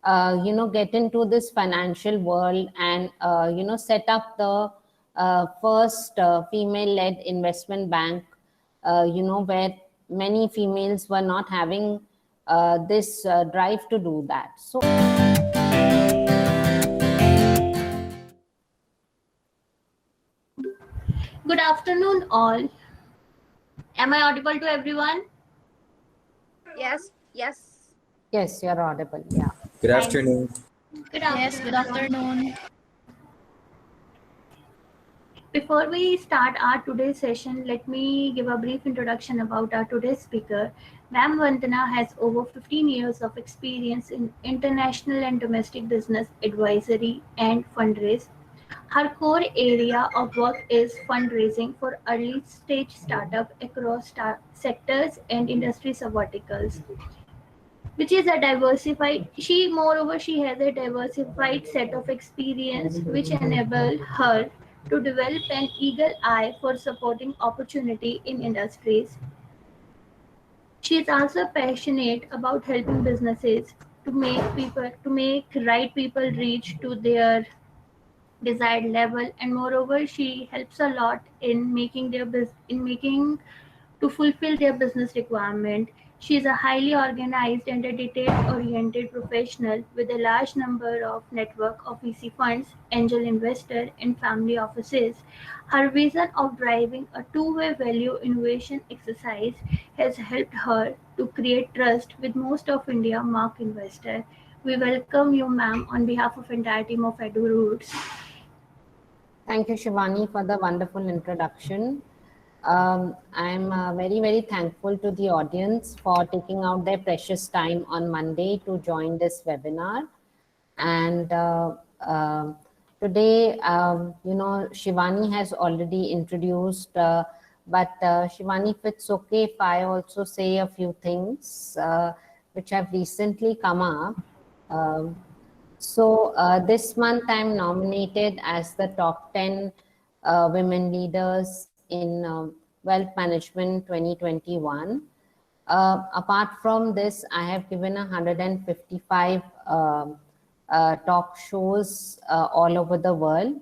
get into this financial world and, set up the first female-led investment bank, where many females were not having this drive to do that. So, good afternoon, all. Am I audible to everyone? Yes. yes, you're audible. Yeah. Good afternoon. Good afternoon. Yes, good afternoon. Before we start our today's session, let me give a brief introduction about our today's speaker. Ma'am Vandana has over 15 years of experience in international and domestic business advisory and fundraise. Her core area of work is fundraising for early stage startup across sectors and industry verticals, which is a diversified. She has a diversified set of experience which enable her to develop an eagle eye for supporting opportunity in industries. She is also passionate about helping businesses to make right people reach to their desired level, and moreover she helps a lot in making to fulfill their business requirement. She is a highly organized and a detail-oriented professional with a large number of network of VC funds, angel investor, and family offices. Her vision of driving a two-way value innovation exercise has helped her to create trust with most of India mark investor. We welcome you, ma'am, on behalf of entire team of EduRoots. Thank you, Shivani, for the wonderful introduction. I'm very, very thankful to the audience for taking out their precious time on Monday to join this webinar. And today, Shivani has already introduced, but Shivani, if it's okay if I also say a few things which have recently come up. So this month I'm nominated as the top 10 women leaders in Wealth Management 2021. Apart from this, I have given 155 talk shows all over the world.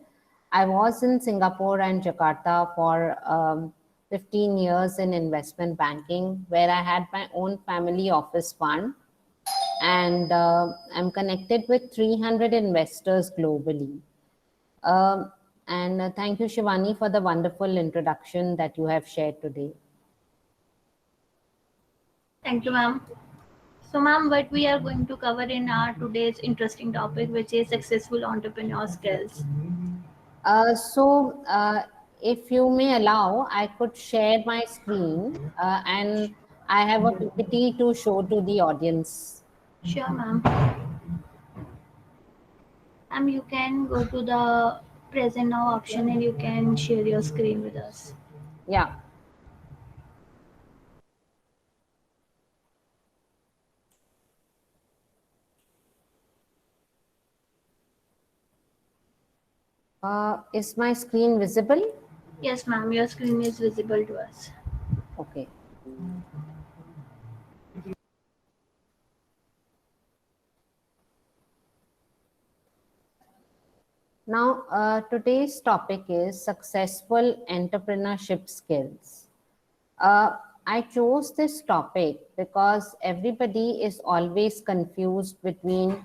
I was in Singapore and Jakarta for 15 years in investment banking, where I had my own family office fund. And I'm connected with 300 investors globally. And thank you, Shivani, for the wonderful introduction that you have shared today. Thank you, ma'am. So, ma'am, what we are going to cover in our today's interesting topic, which is successful entrepreneur skills. If you may allow, I could share my screen and I have a PPT to show to the audience. Sure, ma'am. Ma'am, you can go to the present now option and you can share your screen with us. Yeah. Is my screen visible? Yes, ma'am, your screen is visible to us. Okay. Now, today's topic is successful entrepreneurship skills. I chose this topic because everybody is always confused between,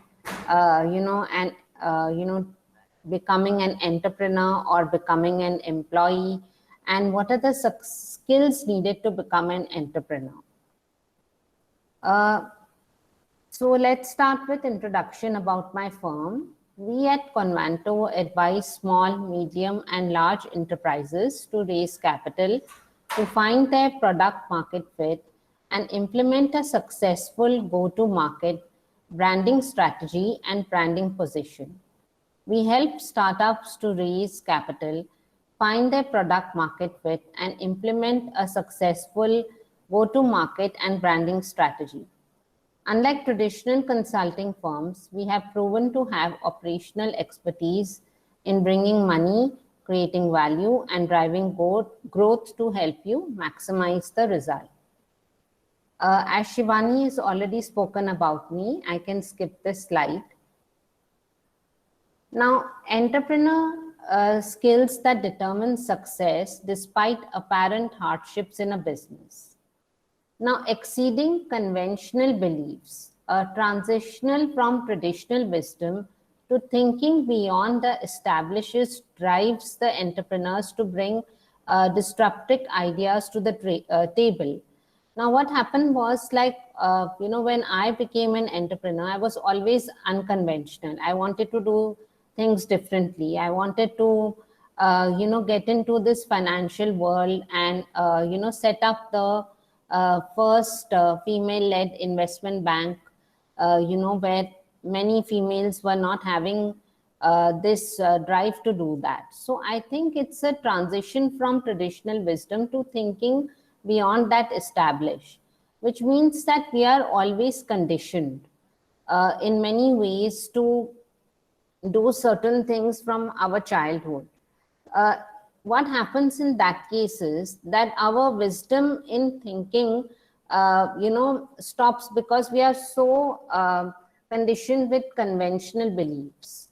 becoming an entrepreneur or becoming an employee, and what are the skills needed to become an entrepreneur. So let's start with introduction about my firm. We at Convanto advise small, medium, and large enterprises to raise capital to find their product market fit and implement a successful go-to-market branding strategy and branding position. We help startups to raise capital, find their product market fit, and implement a successful go-to-market and branding strategy. Unlike traditional consulting firms, we have proven to have operational expertise in bringing money, creating value, and driving growth to help you maximize the result. As Shivani has already spoken about me, I can skip this slide. Now, entrepreneur skills that determine success despite apparent hardships in a business. Now, exceeding conventional beliefs, transitional from traditional wisdom to thinking beyond the established drives the entrepreneurs to bring disruptive ideas to the table. Now, what happened was like, when I became an entrepreneur, I was always unconventional. I wanted to do things differently. I wanted to, get into this financial world and, set up the first female-led investment bank, where many females were not having this drive to do that. So I think it's a transition from traditional wisdom to thinking beyond that established, which means that we are always conditioned in many ways to do certain things from our childhood. Uh, what happens in that case is that our wisdom in thinking, stops because we are so conditioned with conventional beliefs.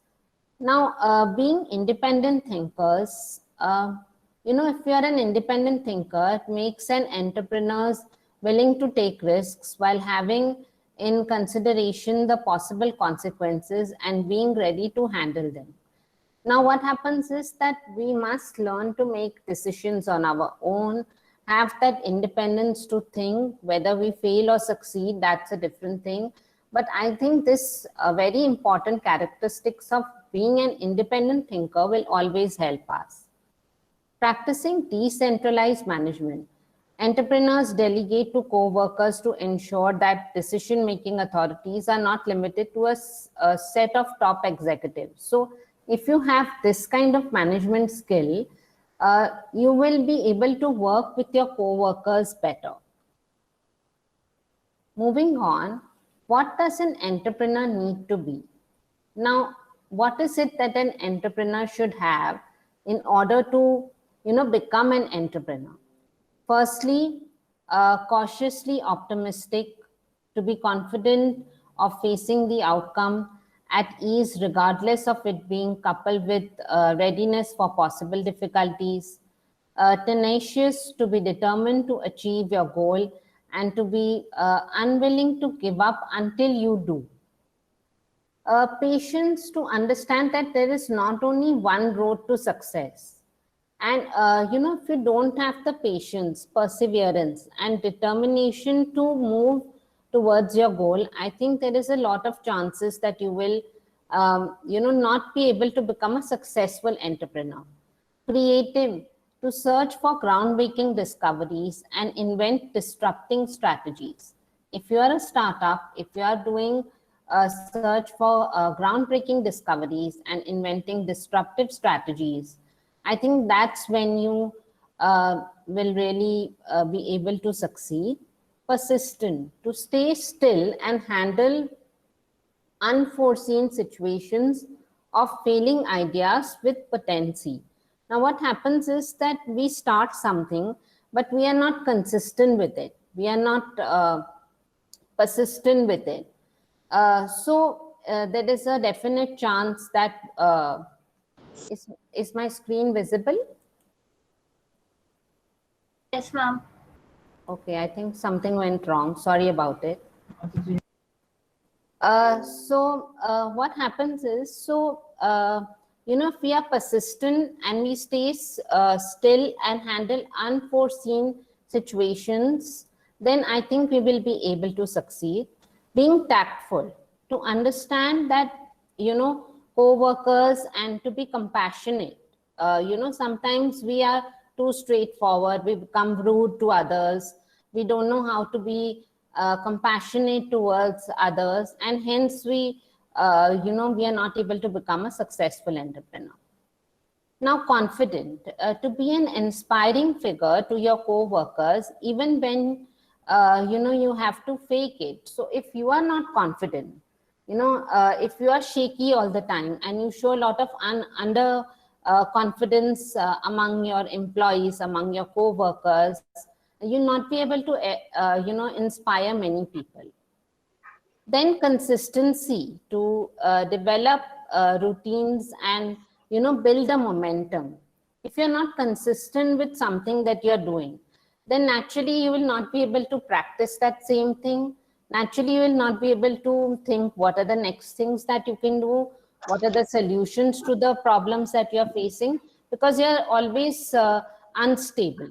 Now, being independent thinkers, if you are an independent thinker, it makes an entrepreneur willing to take risks while having in consideration the possible consequences and being ready to handle them. Now, what happens is that we must learn to make decisions on our own, have that independence to think whether we fail or succeed, that's a different thing. But I think this very important characteristics of being an independent thinker will always help us. Practicing decentralized management. Entrepreneurs delegate to co-workers to ensure that decision-making authorities are not limited to a set of top executives. So if you have this kind of management skill, you will be able to work with your co-workers better. Moving on, what does an entrepreneur need to be? Now, what is it that an entrepreneur should have in order to, become an entrepreneur? Firstly, cautiously optimistic, to be confident of facing the outcome, at ease regardless of it being coupled with readiness for possible difficulties, tenacious, to be determined to achieve your goal and to be unwilling to give up until you do. Patience, to understand that there is not only one road to success. And, if you don't have the patience, perseverance, and determination to move towards your goal, I think there is a lot of chances that you will, not be able to become a successful entrepreneur. Creative, to search for groundbreaking discoveries and invent disrupting strategies. If you are a startup, if you are doing a search for groundbreaking discoveries and inventing disruptive strategies, I think that's when you will really be able to succeed. Persistent, to stay still and handle unforeseen situations of failing ideas with potency. Now, what happens is that we start something, but we are not consistent with it. We are not persistent with it. So there is a definite chance that is my screen visible? Yes, ma'am. Okay, I think something went wrong. Sorry about it. What happens is, if we are persistent and we stay still and handle unforeseen situations, then I think we will be able to succeed. Being tactful, to understand that, co-workers and to be compassionate. Sometimes we are too straightforward, we become rude to others, we don't know how to be compassionate towards others, and hence we are not able to become a successful entrepreneur. Now, confident, to be an inspiring figure to your co-workers, even when you have to fake it. So if you are not confident, if you are shaky all the time and you show a lot of confidence among your employees, among your co-workers, you'll not be able to, inspire many people. Then consistency to develop routines and, build a momentum. If you're not consistent with something that you're doing, then naturally you will not be able to practice that same thing. Naturally, you will not be able to think what are the next things that you can do, what are the solutions to the problems that you're facing, because you're always unstable.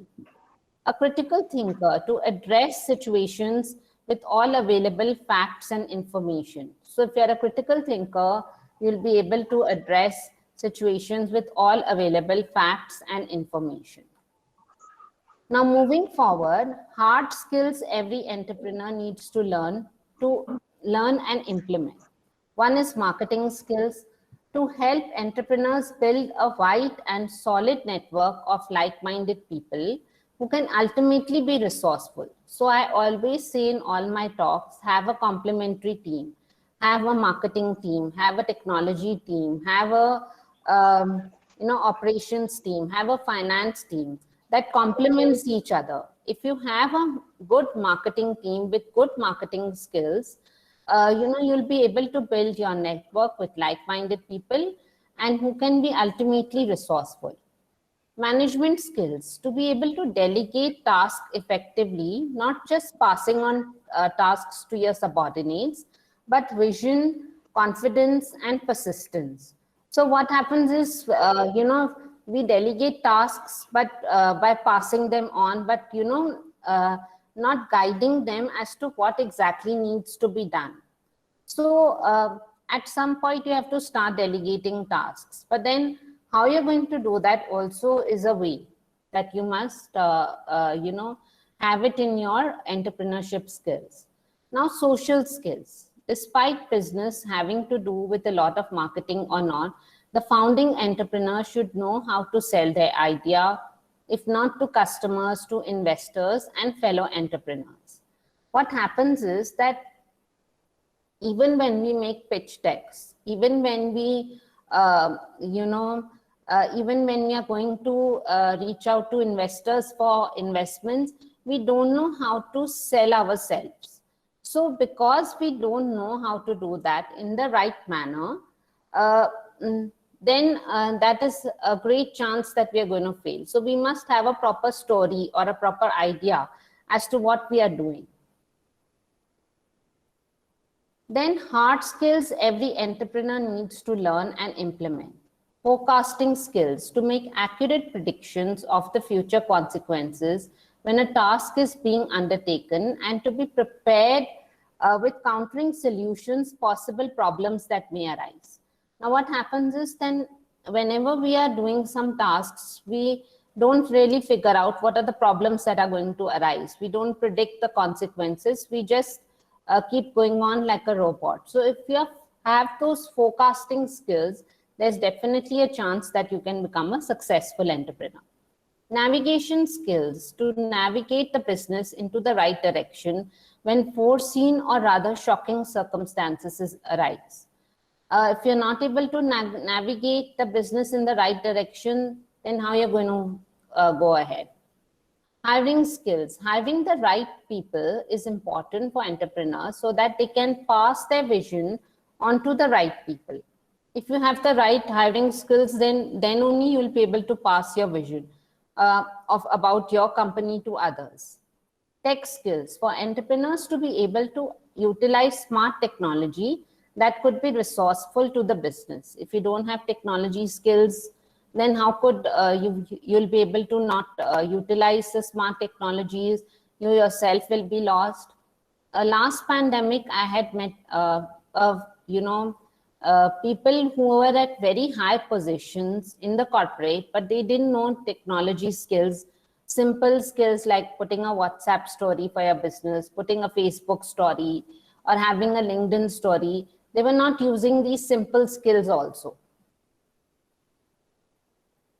A critical thinker to address situations with all available facts and information. So if you're a critical thinker, you'll be able to address situations with all available facts and information. Now, moving forward, hard skills every entrepreneur needs to learn and implement. One is marketing skills to help entrepreneurs build a wide and solid network of like-minded people who can ultimately be resourceful. So I always say in all my talks, have a complementary team, have a marketing team, have a technology team, have a operations team, have a finance team that complements each other. If you have a good marketing team with good marketing skills, you'll be able to build your network with like-minded people and who can be ultimately resourceful. Management skills to be able to delegate tasks effectively, not just passing on tasks to your subordinates, but vision, confidence, and persistence. So what happens is, we delegate tasks, but by passing them on, but not guiding them as to what exactly needs to be done. So at some point you have to start delegating tasks, but then how you're going to do that also is a way that you must, have it in your entrepreneurship skills. Now, social skills. Despite business having to do with a lot of marketing or not, the founding entrepreneur should know how to sell their idea, if not to customers, to investors and fellow entrepreneurs. What happens is that even when we make pitch decks, even when we, even when we are going to reach out to investors for investments, we don't know how to sell ourselves. So because we don't know how to do that in the right manner, then that is a great chance that we are going to fail. So we must have a proper story or a proper idea as to what we are doing. Then hard skills every entrepreneur needs to learn and implement. Forecasting skills to make accurate predictions of the future consequences when a task is being undertaken, and to be prepared with countering solutions, possible problems that may arise. Now what happens is, then whenever we are doing some tasks, we don't really figure out what are the problems that are going to arise. We don't predict the consequences. We just keep going on like a robot. So if you have those forecasting skills, there's definitely a chance that you can become a successful entrepreneur. Navigation skills to navigate the business into the right direction when foreseen or rather shocking circumstances arise. If you're not able to navigate the business in the right direction, then how you're going to go ahead? Hiring skills. Hiring the right people is important for entrepreneurs so that they can pass their vision on to the right people. If you have the right hiring skills, then only you will be able to pass your vision about your company to others. Tech skills for entrepreneurs to be able to utilize smart technology that could be resourceful to the business. If you don't have technology skills, then how could you'll be able to not utilize the smart technologies? You yourself will be lost. Last pandemic, I had met people who were at very high positions in the corporate, but they didn't know technology skills, simple skills like putting a WhatsApp story for your business, putting a Facebook story, or having a LinkedIn story. They were not using these simple skills also.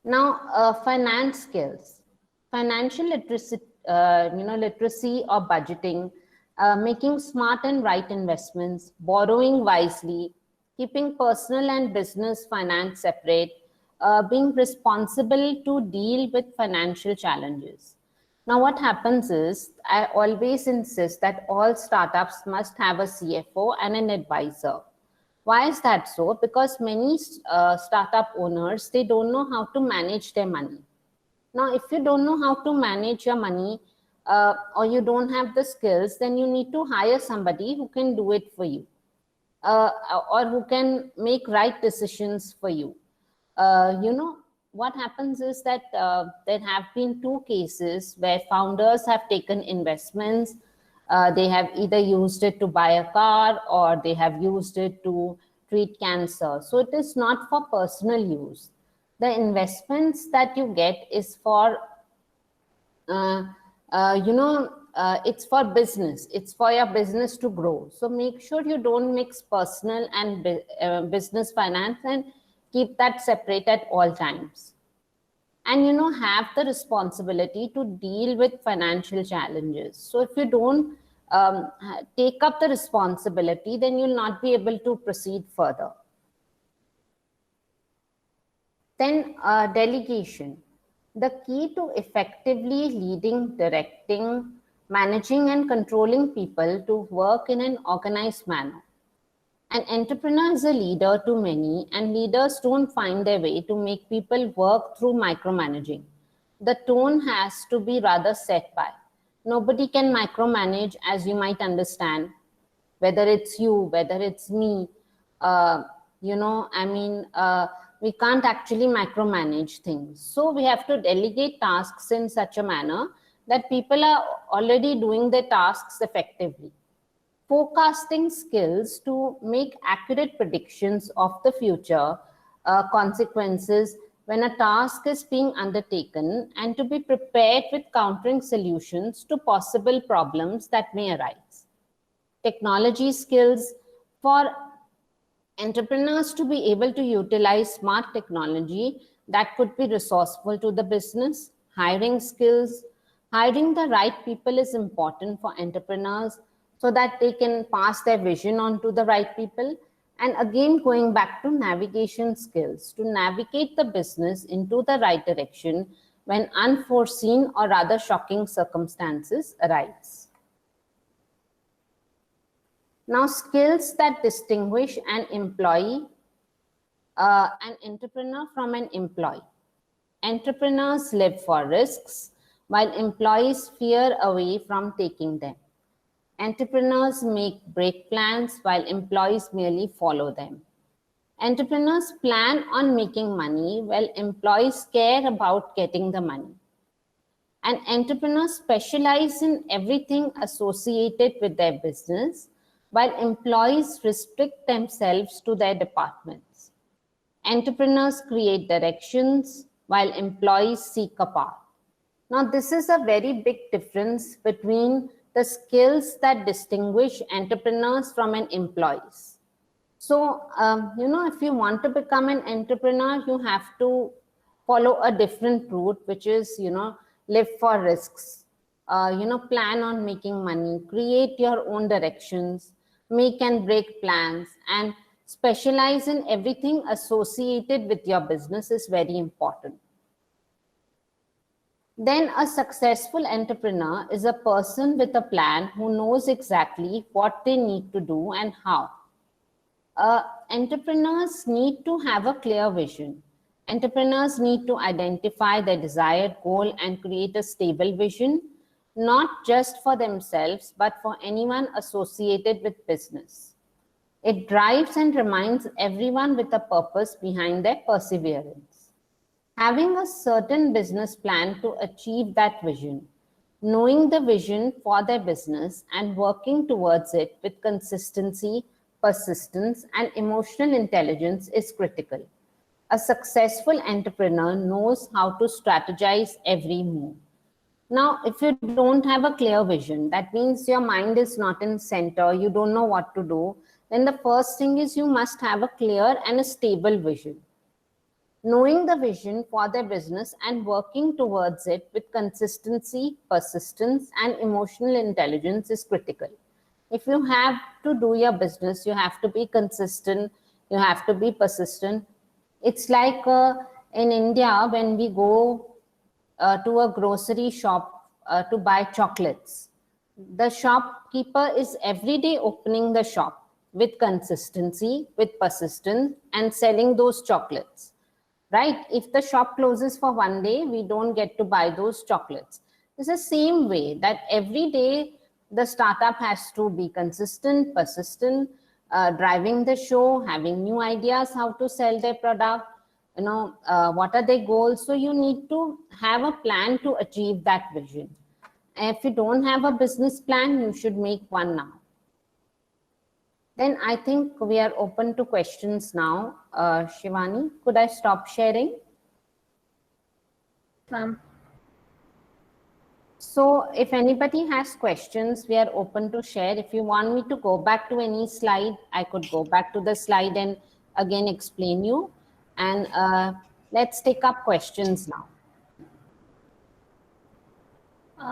Now, finance skills, financial literacy, literacy or budgeting, making smart and right investments, borrowing wisely, keeping personal and business finance separate, being responsible to deal with financial challenges. Now, what happens is, I always insist that all startups must have a CFO and an advisor. Why is that so? Because many startup owners, they don't know how to manage their money. Now, if you don't know how to manage your money or you don't have the skills, then you need to hire somebody who can do it for you or who can make right decisions for you. What happens is that there have been two cases where founders have taken investments. They have either used it to buy a car or they have used it to treat cancer. So it is not for personal use. The investments that you get is for, it's for business. It's for your business to grow. So make sure you don't mix personal and business finance, and keep that separate at all times. And, have the responsibility to deal with financial challenges. So if you don't take up the responsibility, then you'll not be able to proceed further. Then delegation. The key to effectively leading, directing, managing, and controlling people to work in an organized manner. An entrepreneur is a leader to many, and leaders don't find their way to make people work through micromanaging. The tone has to be rather set by. Nobody can micromanage, as you might understand, whether it's you, whether it's me. We can't actually micromanage things. So we have to delegate tasks in such a manner that people are already doing their tasks effectively. Forecasting skills to make accurate predictions of the future consequences when a task is being undertaken, and to be prepared with countering solutions to possible problems that may arise. Technology skills for entrepreneurs to be able to utilize smart technology that could be resourceful to the business. Hiring skills. Hiring the right people is important for entrepreneurs so that they can pass their vision on to the right people. And again, going back to navigation skills, to navigate the business into the right direction when unforeseen or rather shocking circumstances arise. Now, skills that distinguish an entrepreneur from an employee. Entrepreneurs live for risks, while employees fear away from taking them. Entrepreneurs make break plans, while employees merely follow them. Entrepreneurs plan on making money, while employees care about getting the money. And entrepreneurs specialize in everything associated with their business, while employees restrict themselves to their departments. Entrepreneurs create directions, while employees seek a path. Now, this is a very big difference between the skills that distinguish entrepreneurs from an employees. So, if you want to become an entrepreneur, you have to follow a different route, which is, live for risks, plan on making money, create your own directions, make and break plans, and specialize in everything associated with your business is very important. Then a successful entrepreneur is a person with a plan who knows exactly what they need to do and how. Entrepreneurs need to have a clear vision. Entrepreneurs need to identify their desired goal and create a stable vision, not just for themselves, but for anyone associated with business. It drives and reminds everyone with a purpose behind their perseverance. Having a certain business plan to achieve that vision, knowing the vision for their business and working towards it with consistency, persistence, and emotional intelligence is critical. A successful entrepreneur knows how to strategize every move. Now, if you don't have a clear vision, that means your mind is not in center, you don't know what to do, then the first thing is you must have a clear and a stable vision. Knowing the vision for their business and working towards it with consistency, persistence, and emotional intelligence is critical. If you have to do your business, you have to be consistent, you have to be persistent. It's like in India, when we go to a grocery shop, to buy chocolates. The shopkeeper is every day opening the shop with consistency, with persistence, and selling those chocolates, right? If the shop closes for one day, we don't get to buy those chocolates. It's the same way that every day the startup has to be consistent, persistent, driving the show, having new ideas how to sell their product, what are their goals. So you need to have a plan to achieve that vision. If you don't have a business plan, you should make one now. Then I think we are open to questions now. Shivani, could I stop sharing? Ma'am. So if anybody has questions, we are open to share. If you want me to go back to any slide, I could go back to the slide and again explain you. And let's take up questions now.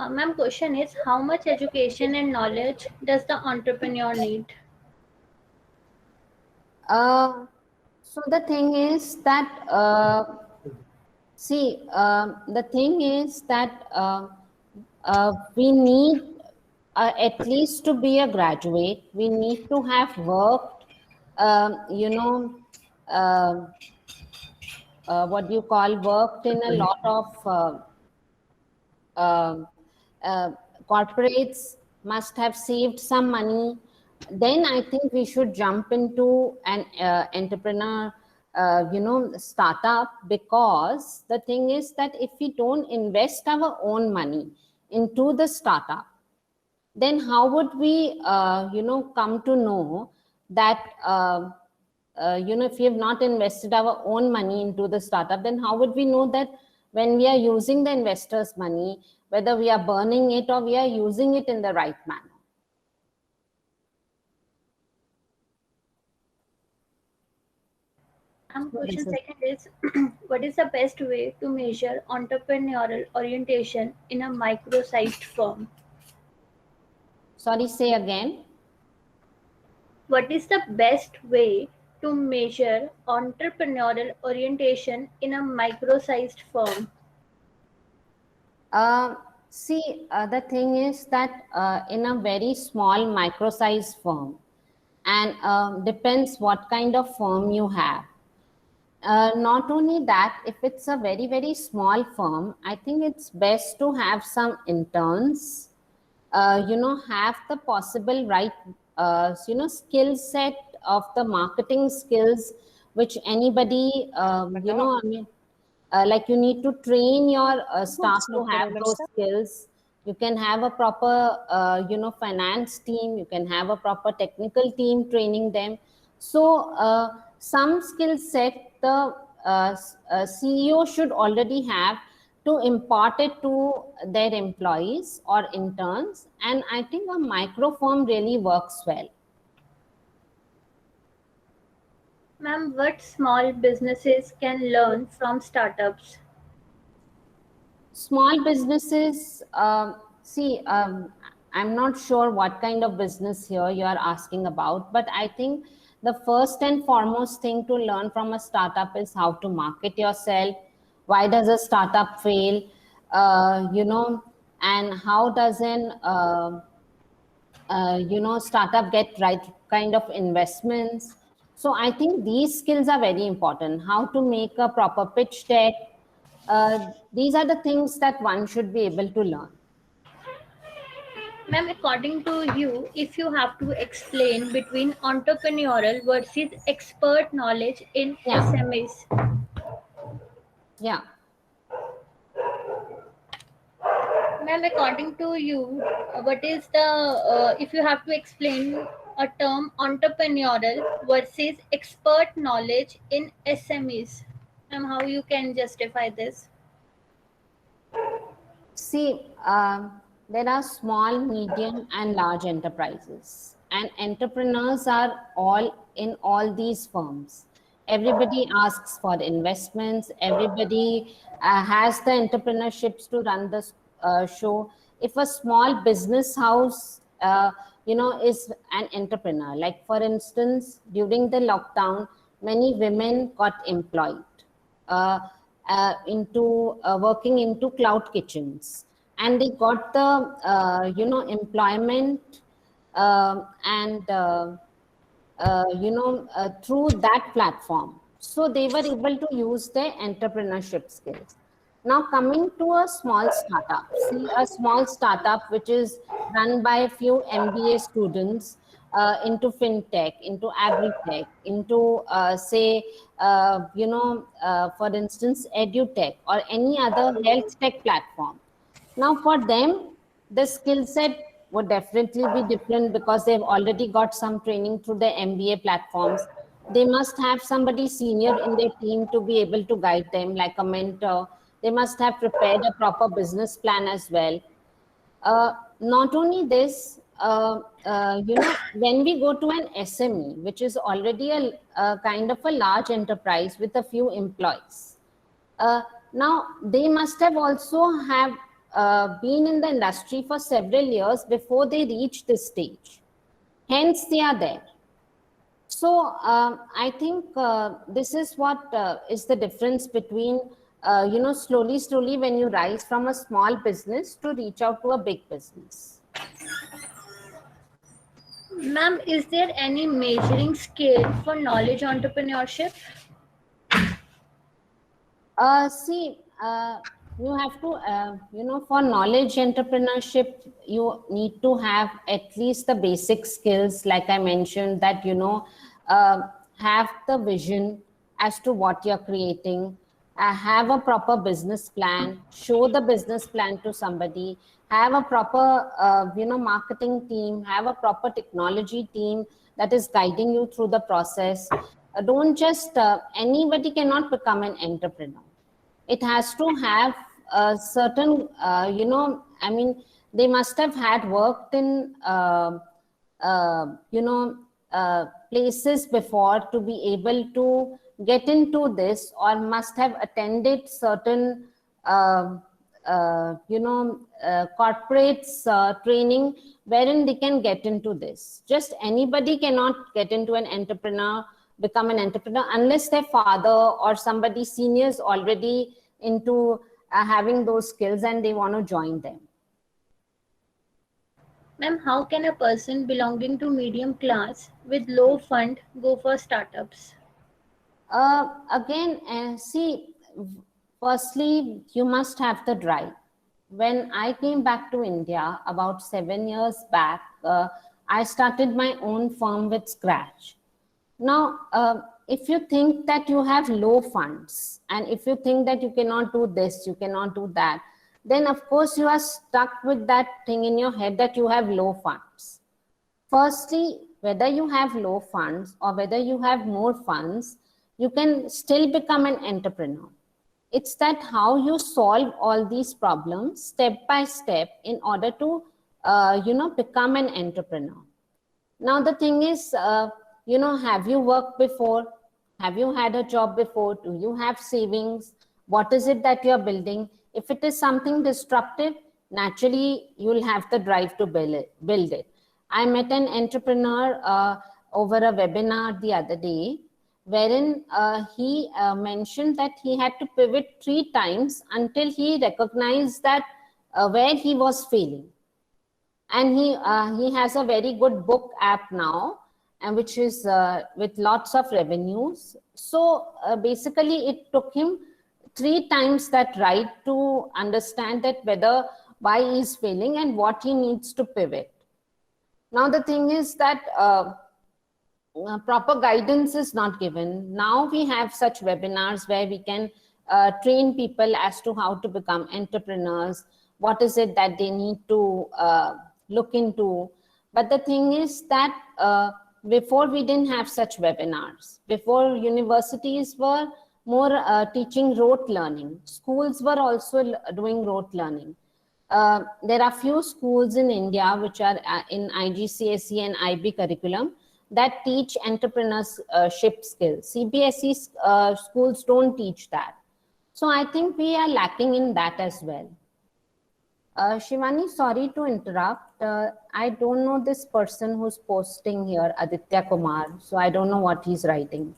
Ma'am, question is, how much education and knowledge does the entrepreneur need? So the thing is that, the thing is that we need at least to be a graduate. We need to have worked, what do you call, worked in a lot of corporates, must have saved some money. Then I think we should jump into an entrepreneur, startup, because the thing is that if we don't invest our own money into the startup, then how would we, come to know that, if we have not invested our own money into the startup, then how would we know that when we are using the investors' money, whether we are burning it or we are using it in the right manner? Question second is, what is the best way to measure entrepreneurial orientation in a micro-sized firm? Sorry, say again. What is the best way to measure entrepreneurial orientation in a micro-sized firm? The thing is that in a very small micro-sized firm, and depends what kind of firm you have. Not only that, if it's a very, very small firm, I think it's best to have some interns, have the possible right, skill set of the marketing skills, which anybody, like you need to train your staff to have those skills. You can have a proper, finance team. You can have a proper technical team training them. So some skill set the CEO should already have to impart it to their employees or interns. And I think a micro firm really works well. Ma'am, what small businesses can learn from startups? Small businesses, I'm not sure what kind of business here you are asking about, but I think the first and foremost thing to learn from a startup is how to market yourself. Why does a startup fail? And how does an startup get right kind of investments? So I think these skills are very important. How to make a proper pitch deck. These are the things that one should be able to learn. Ma'am, according to you, if you have to explain between entrepreneurial versus expert knowledge in SMEs. Yeah. Ma'am, according to you, what is the, if you have to explain a term entrepreneurial versus expert knowledge in SMEs, ma'am, how you can justify this? See, there are small, medium, and large enterprises, and entrepreneurs are all in all these firms. Everybody asks for investments. Everybody has the entrepreneurships to run the show. If a small business house, is an entrepreneur, like for instance, during the lockdown, many women got employed into working into cloud kitchens. and they got the employment and through that platform. So they were able to use their entrepreneurship skills. Now coming to a small startup, see a small startup which is run by a few MBA students into fintech, into agri-tech, into say, for instance, edutech or any other health tech platform. Now, for them, the skill set would definitely be different because they've already got some training through the MBA platforms. They must have somebody senior in their team to be able to guide them, like a mentor. They must have prepared a proper business plan as well. Not only this, when we go to an SME, which is already a kind of a large enterprise with a few employees, uh, now they must have also have been in the industry for several years before they reach this stage. Hence, they are there. So I think this is what is the difference between slowly when you rise from a small business to reach out to a big business. Ma'am, is there any measuring scale for knowledge entrepreneurship? See, you have to, for knowledge entrepreneurship, you need to have at least the basic skills, like I mentioned, that, have the vision as to what you're creating, have a proper business plan, show the business plan to somebody, have a proper, marketing team, have a proper technology team that is guiding you through the process. Don't just, anybody cannot become an entrepreneur. It has to have a certain, they must have had worked in, places before to be able to get into this, or must have attended certain, corporates training wherein they can get into this. Just anybody cannot get into become an entrepreneur unless their father or somebody senior is already into having those skills and they want to join them. Ma'am, how can a person belonging to medium class with low fund go for startups? Again, see, firstly, you must have the drive. When I came back to India about 7 years back, I started my own firm with scratch. Now, if you think that you have low funds, and if you think that you cannot do this, you cannot do that, then of course you are stuck with that thing in your head that you have low funds. Firstly, whether you have low funds or whether you have more funds, you can still become an entrepreneur. It's that how you solve all these problems step by step in order to, become an entrepreneur. Now, the thing is, have you worked before? Have you had a job before? Do you have savings? What is it that you're building? If it is something disruptive, naturally, you'll have the drive to build it. I met an entrepreneur over a webinar the other day, wherein he mentioned that he had to pivot 3 times until he recognized that where he was failing. And he has a very good book app now, and which is with lots of revenues. So basically, it took him 3 times that right to understand that why he's failing and what he needs to pivot. Now the thing is that proper guidance is not given. Now we have such webinars where we can train people as to how to become entrepreneurs. What is it that they need to look into? But the thing is that before we didn't have such webinars. Before, universities were more teaching rote learning. Schools were also doing rote learning. There are few schools in India which are in IGCSE and IB curriculum that teach entrepreneurship skills. CBSE schools don't teach that. So I think we are lacking in that as well. Shivani, sorry to interrupt. I don't know this person who's posting here, Aditya Kumar. So I don't know what he's writing.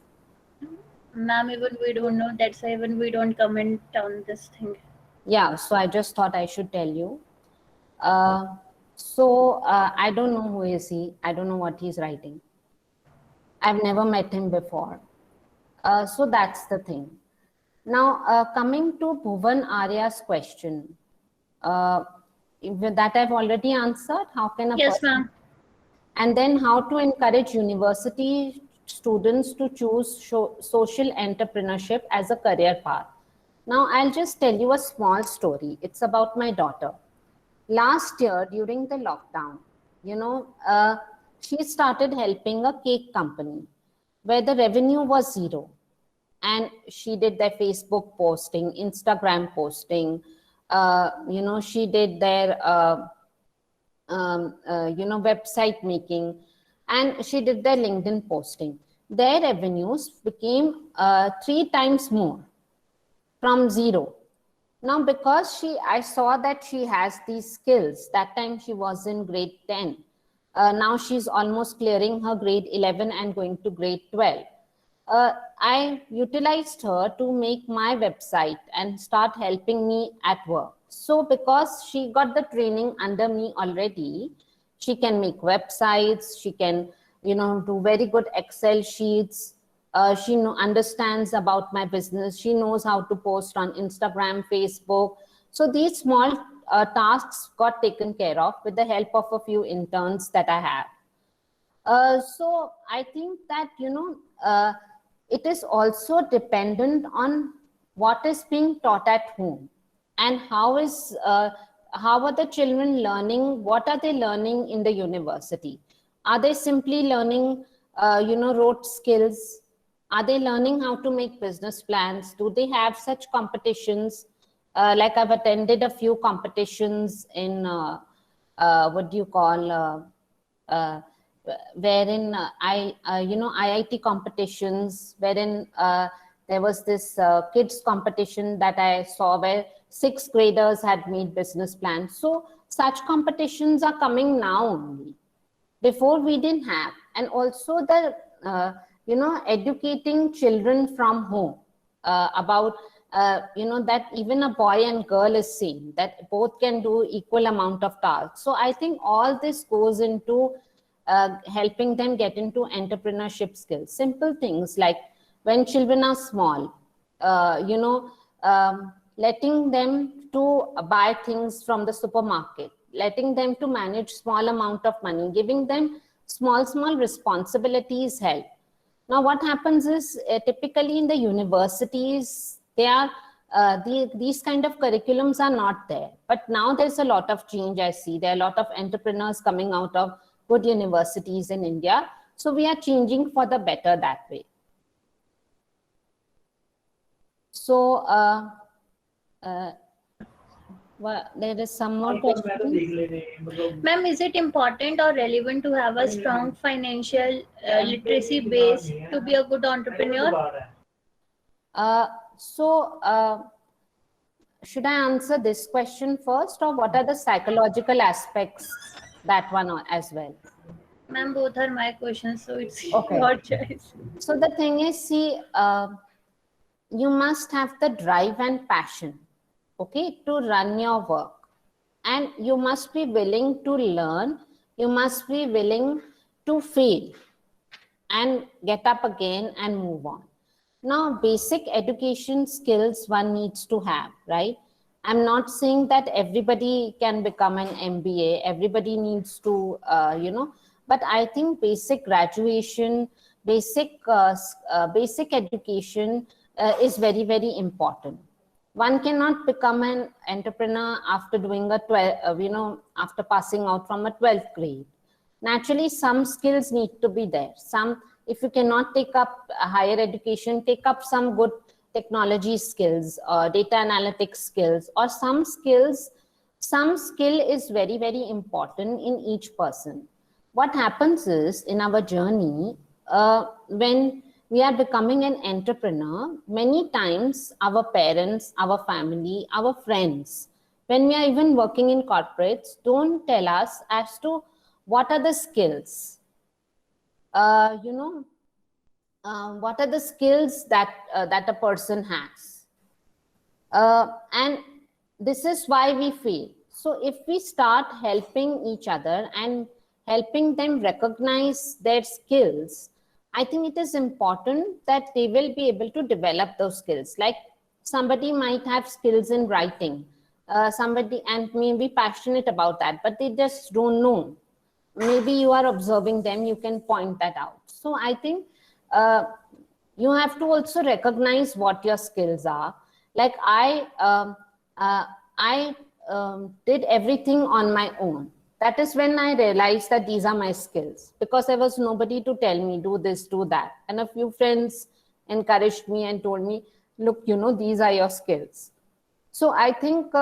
Ma'am, even we don't know. That's why even we don't comment on this thing. Yeah, so I just thought I should tell you. I don't know who is he. I don't know what he's writing. I've never met him before. So that's the thing. Now, coming to Bhuvan Arya's question, that I've already answered. How can a Yes, person, ma'am. and then how to encourage university students to choose social entrepreneurship as a career path. Now, I'll just tell you a small story. It's about my daughter. Last year during the lockdown, she started helping a cake company where the revenue was zero, and she did their Facebook posting, Instagram posting, she did their website making, and she did their LinkedIn posting. Their revenues became 3 times more from zero. Now, because I saw that she has these skills. That time she was in grade 10. Now she's almost clearing her grade 11 and going to grade 12. I utilized her to make my website and start helping me at work. So because she got the training under me already, she can make websites, she can, do very good Excel sheets. She understands about my business. She knows how to post on Instagram, Facebook. So these small tasks got taken care of with the help of a few interns that I have. So I think that, it is also dependent on what is being taught at home and how are the children learning, what are they learning in the university. Are they simply learning, rote skills? Are they learning how to make business plans? Do they have such competitions? Like I've attended a few competitions in, what do you call, wherein IIT competitions, wherein there was this kids competition that I saw where 6th graders had made business plans. So such competitions are coming now only. Before we didn't have. And also the, educating children from home about, that even a boy and girl is same, that both can do equal amount of tasks. So I think all this goes into helping them get into entrepreneurship skills. Simple things like when children are small, letting them to buy things from the supermarket, letting them to manage small amount of money, giving them small responsibilities help. Now, what happens is typically in the universities, these kind of curriculums are not there. But now there's a lot of change I see. There are a lot of entrepreneurs coming out of good universities in India. So we are changing for the better that way. So there is some more question. Ma'am, is it important or relevant to have a strong financial literacy base to be a good entrepreneur? Should I answer this question first, or what are the psychological aspects, that one as well? Ma'am, both are my questions, so it's Okay. your choice. So the thing is, see, you must have the drive and passion, okay, to run your work. And you must be willing to learn. You must be willing to fail and get up again and move on. Now, basic education skills one needs to have, right? I'm not saying that everybody can become an MBA. Everybody needs to, but I think basic graduation, basic education is very, very important. One cannot become an entrepreneur after doing a 12, after passing out from a 12th grade. Naturally, some skills need to be there. If you cannot take up higher education, take up some good technology skills, data analytics skills, or some skills. Some skill is very, very important in each person. What happens is in our journey, when we are becoming an entrepreneur, many times our parents, our family, our friends, when we are even working in corporates, don't tell us as to what are the skills, what are the skills that that a person has, and this is why we fail. So if we start helping each other and helping them recognize their skills, I think it is important that they will be able to develop those skills. Like somebody might have skills in writing, somebody and may be passionate about that, but they just don't know. Maybe you are observing them, you can point that out. So I think you have to also recognize what your skills are. Like I did everything on my own. That is when I realized that these are my skills, because there was nobody to tell me, do this, do that. And a few friends encouraged me and told me, look, you know, these are your skills. So I think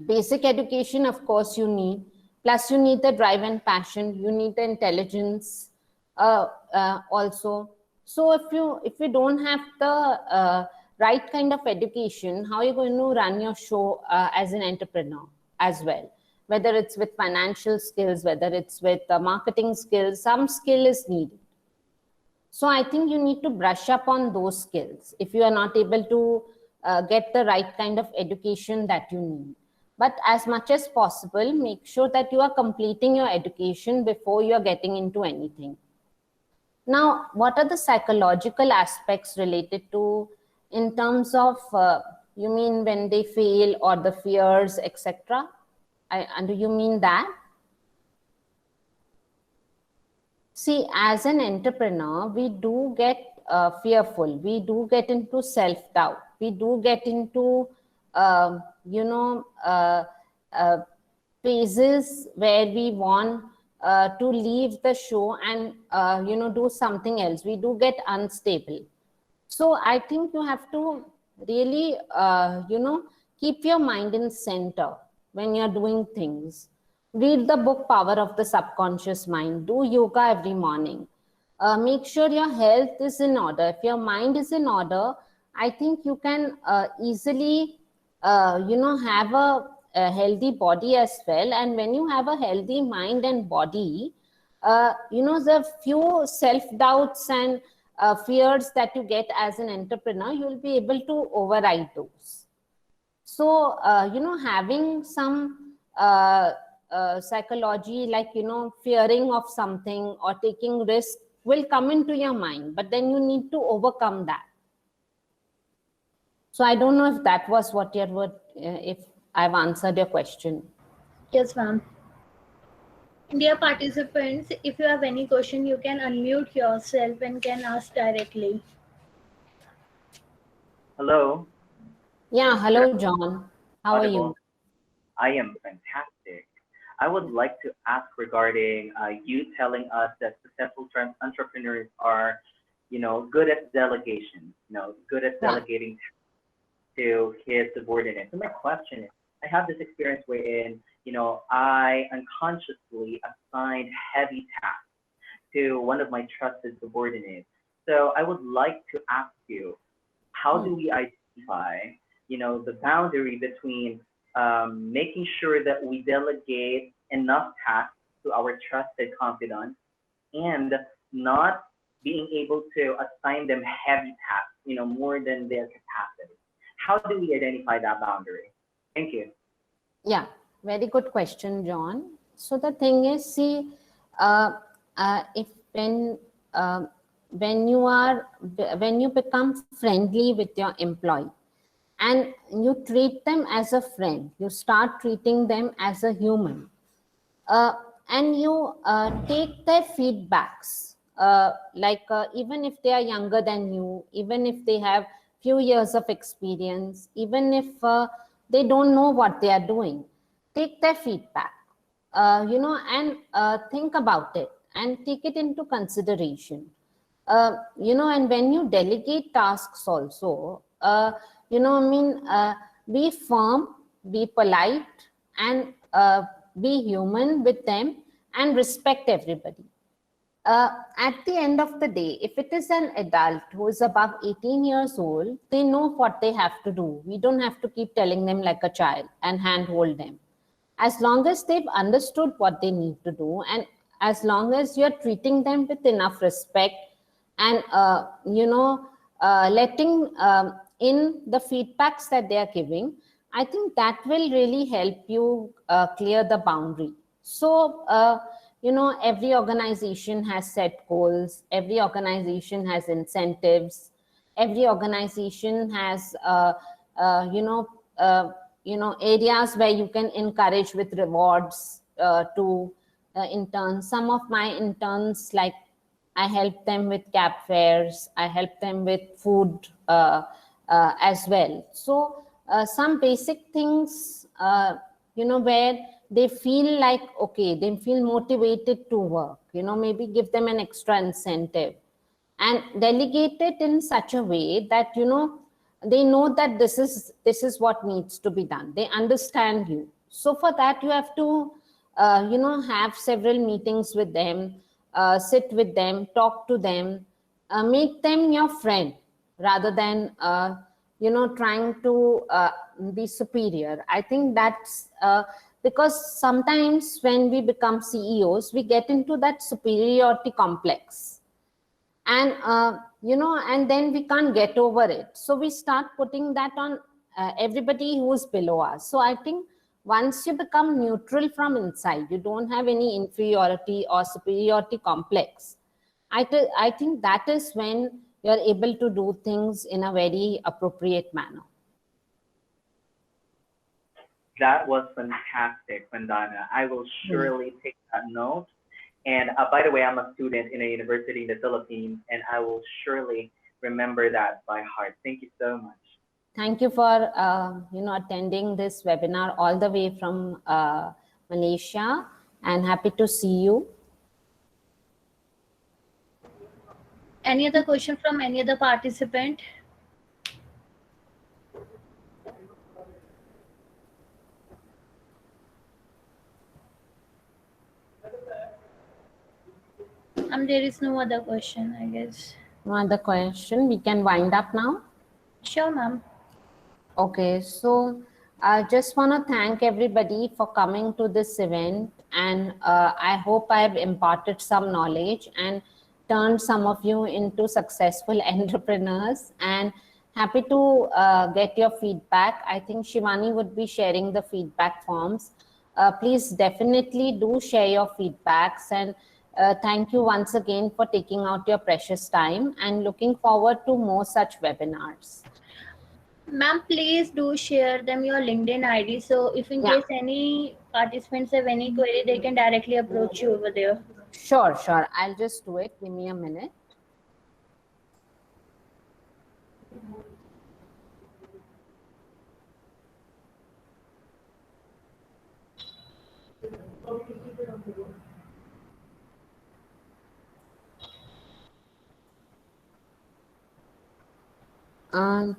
basic education, of course, you need. Plus, you need the drive and passion. You need the intelligence also. So if you don't have the right kind of education, how are you going to run your show as an entrepreneur as well? Whether it's with financial skills, whether it's with marketing skills, some skill is needed. So I think you need to brush up on those skills if you are not able to get the right kind of education that you need. But as much as possible, make sure that you are completing your education before you are getting into anything. Now, what are the psychological aspects related to, in terms of, you mean when they fail or the fears, etc.? And do you mean that? See, as an entrepreneur, we do get fearful. We do get into self-doubt. We do get into, phases where we want to leave the show and, do something else. We do get unstable. So I think you have to really, keep your mind in center when you're doing things. Read the book Power of the Subconscious Mind. Do yoga every morning. Make sure your health is in order. If your mind is in order, I think you can easily, have a healthy body as well. And when you have a healthy mind and body, the few self-doubts and fears that you get as an entrepreneur, you'll be able to override those. So, having some psychology, like, fearing of something or taking risk will come into your mind, but then you need to overcome that. So I don't know if that was what your word, if I've answered your question. Yes, ma'am. Dear participants, if you have any question, you can unmute yourself and can ask directly. Hello. Yeah, hello, John. How are you? I am fantastic. I would like to ask regarding you telling us that successful entrepreneurs are, good at delegation, good at delegating to his subordinates. So my question is, I have this experience wherein, I unconsciously assigned heavy tasks to one of my trusted subordinates. So I would like to ask you, how do we identify, the boundary between making sure that we delegate enough tasks to our trusted confidant and not being able to assign them heavy tasks, more than their capacity? How do we identify that boundary? Thank you. Yeah, very good question, John. So the thing is, see, if when you become friendly with your employee and you treat them as a friend, you start treating them as a human, and you take their feedbacks, even if they are younger than you, even if they have few years of experience, even if they don't know what they are doing, take their feedback, and think about it and take it into consideration. And when you delegate tasks also, be firm, be polite, and be human with them and respect everybody. At the end of the day, if it is an adult who is above 18 years old, they know what they have to do. We don't have to keep telling them like a child and handhold them. As long as they've understood what they need to do, and as long as you're treating them with enough respect and, letting in the feedbacks that they are giving, I think that will really help you clear the boundary. So, every organization has set goals, every organization has incentives, every organization has, areas where you can encourage with rewards to interns. Some of my interns, like, I help them with cab fares, I help them with food as well. So some basic things, where they feel like, okay, they feel motivated to work, maybe give them an extra incentive and delegate it in such a way that, they know that this is what needs to be done. They understand you. So for that, you have to, have several meetings with them, sit with them, talk to them, make them your friend rather than, trying to be superior. I think that's because sometimes when we become CEOs, we get into that superiority complex. And, and then we can't get over it. So we start putting that on everybody who's below us. So I think once you become neutral from inside, you don't have any inferiority or superiority complex. I think that is when you're able to do things in a very appropriate manner. That was fantastic, Vandana. I will surely take that note. And by the way, I'm a student in a university in the Philippines, and I will surely remember that by heart. Thank you so much. Thank you for attending this webinar all the way from Malaysia, and happy to see you. Any other question from any other participant? There is no other question, I guess. No other question. We can wind up now. Sure, ma'am. Okay, so I just want to thank everybody for coming to this event, and I hope I've imparted some knowledge and turned some of you into successful entrepreneurs, and happy to get your feedback. I think Shivani would be sharing the feedback forms. Please definitely do share your feedbacks, and thank you once again for taking out your precious time, and looking forward to more such webinars. Ma'am, please do share them your LinkedIn ID. So if in case any participants have any query, they can directly approach you over there. Sure. I'll just do it. Give me a minute.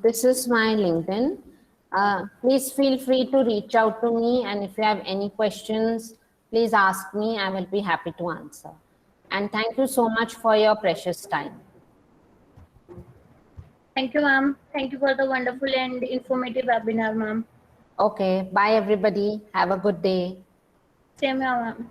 This is my LinkedIn. Please feel free to reach out to me, and if you have any questions, please ask me. I will be happy to answer. And thank you so much for your precious time. Thank you, ma'am. Thank you for the wonderful and informative webinar, ma'am. Okay, bye everybody. Have a good day. Same here, ma'am.